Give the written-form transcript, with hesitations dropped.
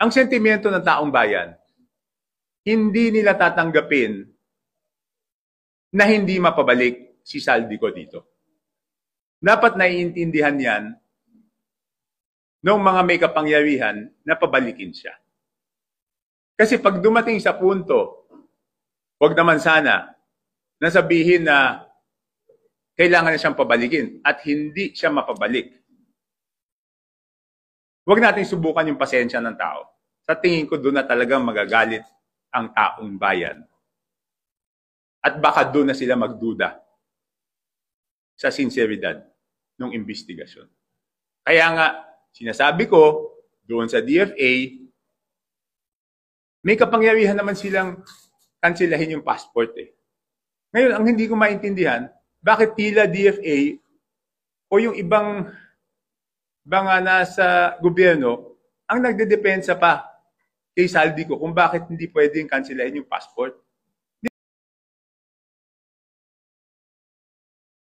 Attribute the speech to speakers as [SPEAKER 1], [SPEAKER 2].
[SPEAKER 1] Ang sentimiento ng taong bayan, hindi nila tatanggapin na hindi mapabalik si Saldico dito. Dapat naiintindihan yan ng mga may kapangyarihan na pabalikin siya. Kasi pag dumating sa punto, wag naman sana na sabihin na kailangan na siyang pabalikin at hindi siya mapabalik. Huwag natin subukan yung pasensya ng tao. Sa tingin ko, doon na talagang magagalit ang taong bayan. At baka doon na sila magduda sa sinseridad ng investigasyon. Kaya nga, sinasabi ko, doon sa DFA, may kapangyarihan naman silang kansilahin yung passport eh. Ngayon, ang hindi ko maintindihan, bakit tila DFA o yung ibang mga nasa gobyerno ang nagdedepensa pa kay Saldico kung bakit hindi pwedeng kansilahin yung passport.